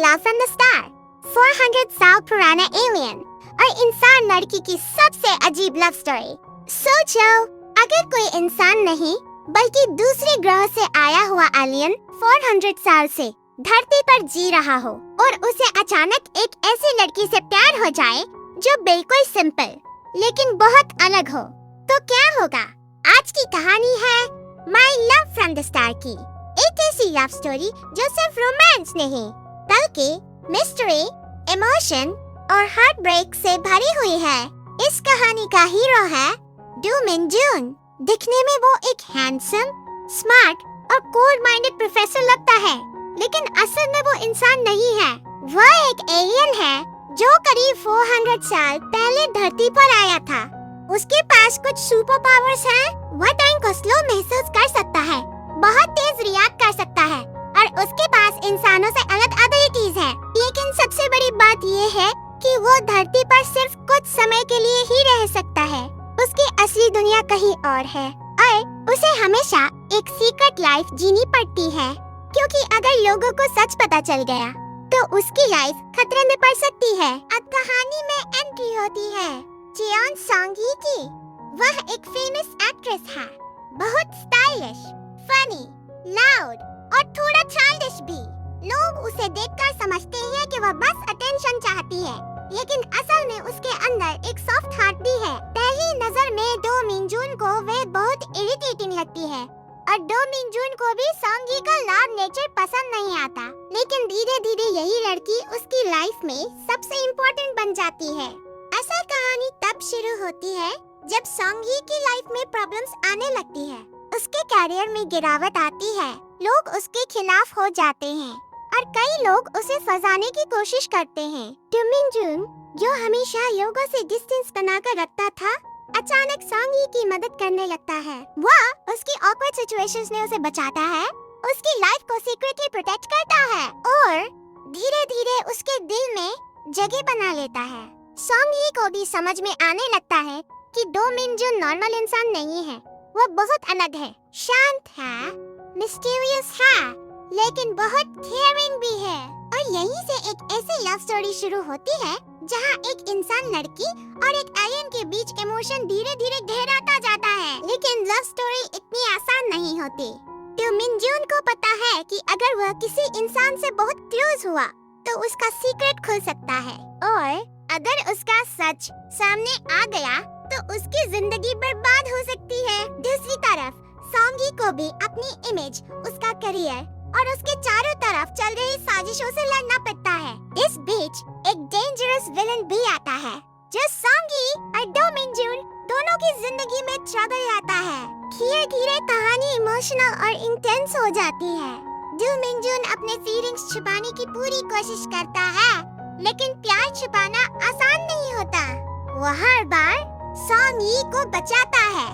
Love from the star. 400 साल पुराना alien और इंसान लड़की की सबसे अजीब लव स्टोरी। सोचो, अगर कोई इंसान नहीं बल्कि दूसरे ग्रह से आया हुआ एलियन 400 साल से धरती पर जी रहा हो और उसे अचानक एक ऐसी लड़की से प्यार हो जाए जो बिल्कुल सिंपल लेकिन बहुत अलग हो, तो क्या होगा? आज की कहानी है my love from the star की। एक ऐसी लव स्टोरी जो सिर्फ रोमांस नहीं बल्कि मिस्ट्री, इमोशन और हार्ट ब्रेक से भरी हुई है। इस कहानी का हीरो है डू मिन जून। दिखने में वो एक हैंडसम, स्मार्ट और कोल्ड माइंडेड प्रोफेसर लगता है, लेकिन असल में वो इंसान नहीं है। वह एक एलियन है जो करीब 400 साल पहले धरती पर आया था। उसके पास कुछ सुपर पावर्स हैं। वह टाइम को स्लो महसूस कर सकता है, बहुत तेज रिएक्ट कर सकता है और उसके पास इंसानों से अलग एबिलिटीज है। लेकिन सबसे बड़ी बात ये है कि वो धरती पर सिर्फ कुछ समय के लिए ही रह सकता है। उसकी असली दुनिया कहीं और है और उसे हमेशा एक सीक्रेट लाइफ जीनी पड़ती है, क्योंकि अगर लोगों को सच पता चल गया तो उसकी लाइफ खतरे में पड़ सकती है। अब कहानी में एंट्री होती है जेओन सॉन्गी की। वह एक फेमस एक्ट्रेस है, बहुत स्टाइलिश, फनी, लाउड और थोड़ा चाइल्डिश भी। लोग उसे देखकर समझते हैं कि वह बस अटेंशन चाहती है, लेकिन असल में उसके अंदर एक सॉफ्ट हार्ट भी है। पहली नजर में डो मिन जून को वह बहुत इरिटेटिंग लगती है और डो मिन जून को भी सॉन्गी का लाउड नेचर पसंद नहीं आता। लेकिन धीरे धीरे यही लड़की उसकी लाइफ में सबसे इम्पोर्टेंट बन जाती है। असल कहानी तब शुरू होती है जब सॉन्गी की लाइफ में प्रॉब्लम्स आने लगती है। उसके कैरियर में गिरावट आती है, लोग उसके खिलाफ हो जाते हैं और कई लोग उसे फंसाने की कोशिश करते हैं। डू मिन जून, जो हमेशा लोगों से डिस्टेंस बनाकर रखता था, अचानक सॉन्गी की मदद करने लगता है। वह उसकी ऑकवर्ड सिचुएशंस में उसे बचाता है, उसकी लाइफ को सीक्रेटली प्रोटेक्ट करता है और धीरे धीरे उसके दिल में जगह बना लेता है। सॉन्गी को भी समझ में आने लगता है कि डो मिन जून नॉर्मल इंसान नहीं है, वो बहुत अलग है। शांत है, मिस्टीरियस है, लेकिन बहुत केयरिंग भी है। और यहीं से एक ऐसी लव स्टोरी शुरू होती है जहां एक इंसान लड़की और एक एलियन के बीच इमोशन धीरे धीरे गहराता जाता है। लेकिन लव स्टोरी इतनी आसान नहीं होती। डू मिन जून को पता है कि अगर वह किसी इंसान से बहुत क्लोज हुआ तो उसका सीक्रेट खुल सकता है, और अगर उसका सच सामने आ गया तो उसकी जिंदगी बर्बाद हो सकती है। दूसरी तरफ सॉन्गी को भी अपनी इमेज, उसका करियर और उसके चारों तरफ चल रही साजिशों से लड़ना पड़ता है। इस बीच एक डेंजरस विलन भी आता है जो सॉन्गी और डो मिन जून दोनों की जिंदगी में ट्रबल लाता है। धीरे धीरे कहानी इमोशनल और इंटेंस हो जाती है। डो मिन जून अपने फीलिंग्स छुपाने की पूरी कोशिश करता है, लेकिन प्यार छुपाना आसान नहीं होता। वो हर बार सॉन्गी को बचाता है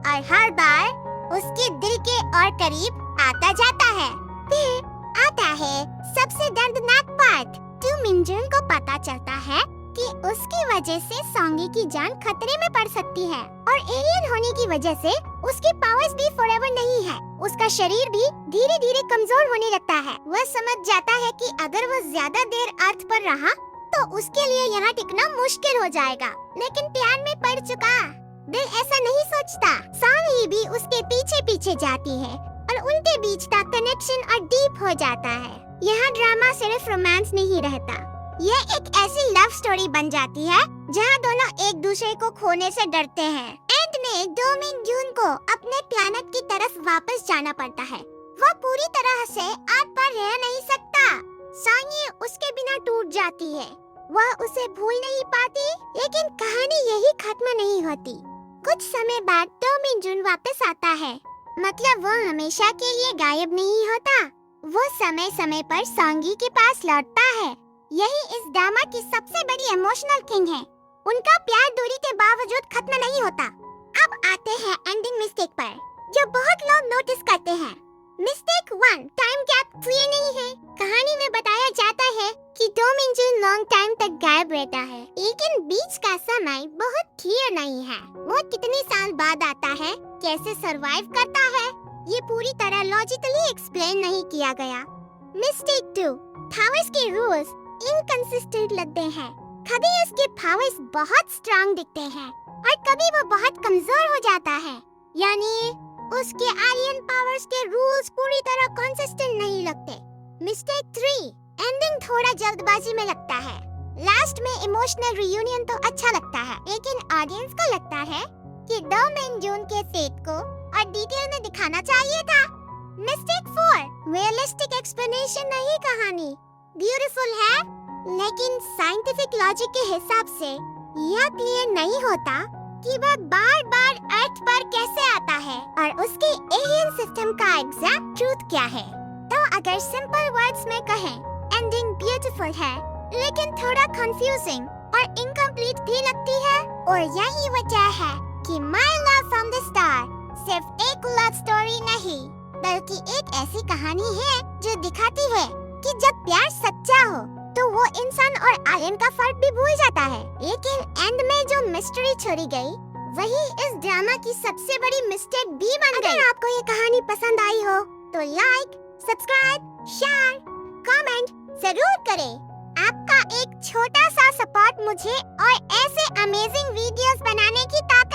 और हर बार उसके दिल के और करीब आता जाता है। फिर आता है सबसे दर्दनाक पार्ट। डू मिन जून को पता चलता है कि उसकी वजह से सॉन्गी की जान खतरे में पड़ सकती है, और एलियन होने की वजह से उसकी पावर्स भी फॉरएवर नहीं है। उसका शरीर भी धीरे धीरे कमजोर होने लगता है। वह समझ जाता है कि अगर वो ज्यादा देर अर्थ पर रहा तो उसके लिए यहाँ टिकना मुश्किल हो जाएगा। लेकिन प्यार में पड़ चुका दिल ऐसा नहीं सोचता। सॉन्गी भी उसके पीछे पीछे जाती है और उनके बीच का कनेक्शन और डीप हो जाता है। यहाँ ड्रामा सिर्फ रोमांस नहीं रहता, यह एक ऐसी लव स्टोरी बन जाती है जहाँ दोनों एक दूसरे को खोने से डरते हैं। एंड में डो मिन जून को अपने प्लैनेट की तरफ वापस जाना पड़ता है। वह पूरी तरह से अर्थ पर रह नहीं सकता। सॉन्गी उसके बिना टूट जाती है, वह उसे भूल नहीं पाती। लेकिन कहानी यही खत्म नहीं होती। कुछ समय बाद डो मिन जून वापस आता है, मतलब वो हमेशा के लिए गायब नहीं होता। वो समय समय पर सॉन्गी के पास लौटता है। यही इस ड्रामा की सबसे बड़ी इमोशनल थिंग है। उनका प्यार दूरी के बावजूद खत्म नहीं होता। अब आते हैं एंडिंग मिस्टेक पर, जो बहुत लोग नोटिस करते हैं। मिस्टेक 1, टाइम गैप क्लियर नहीं है। कहानी में बताया जाता है कि डो मिन जून लॉन्ग टाइम तक गायब रहता है, लेकिन बीच का समय बहुत क्लियर नहीं है। वो कितने साल बाद आता है, कैसे सरवाइव करता है, ये पूरी तरह लॉजिकली एक्सप्लेन नहीं किया गया। मिस्टेक 2, पावर्स के रूल्स इनकंसिस्टेंट लगते हैं। कभी उसके पावर्स बहुत स्ट्रांग दिखते हैं और कभी वो बहुत कमजोर हो जाता है, यानी उसके एलियन पावर्स के रूल्स पूरी तरह कंसिस्टेंट नहीं लगते। मिस्टेक 3, एंडिंग थोड़ा जल्दबाजी में लगता है। लास्ट में इमोशनल रियूनियन तो अच्छा लगता है, लेकिन ऑडियंस को लगता है कि 2 मई जून के फेट को और डिटेल में दिखाना चाहिए था। मिस्टेक 4, रियलिस्टिक एक्सप्लेनेशन नहीं कहानी। ब्यूटीफुल है, लेकिन साइंटिफिक लॉजिक के हिसाब से यह क्लियर नहीं होता कि वह बार-बार अर्थ पर कैसे आता है और उसके एलियन सिस्टम का एग्जैक्ट ट्रूथ क्या है। तो अगर सिंपल वर्ड्स में कहें, एंडिंग ब्यूटीफुल है, लेकिन थोड़ा कंफ्यूजिंग और इनकम्प्लीट भी लगती है। और यही वजह है कि my love from the start सिर्फ एक लव स्टोरी नहीं, बल्कि एक ऐसी कहानी है जो दिखाती है कि जब प्यार सच्चा हो तो वो इंसान और एलियन का फर्क भी भूल जाता है। लेकिन एंड में जो मिस्ट्री छोड़ी गई, वही इस ड्रामा की सबसे बड़ी मिस्टेक भी बन गई। अगर आपको ये कहानी पसंद आई हो तो लाइक, सब्सक्राइब, शेयर, कमेंट जरूर करें। आपका एक छोटा सा सपोर्ट मुझे और ऐसे अमेजिंग वीडियोस बनाने की ताकत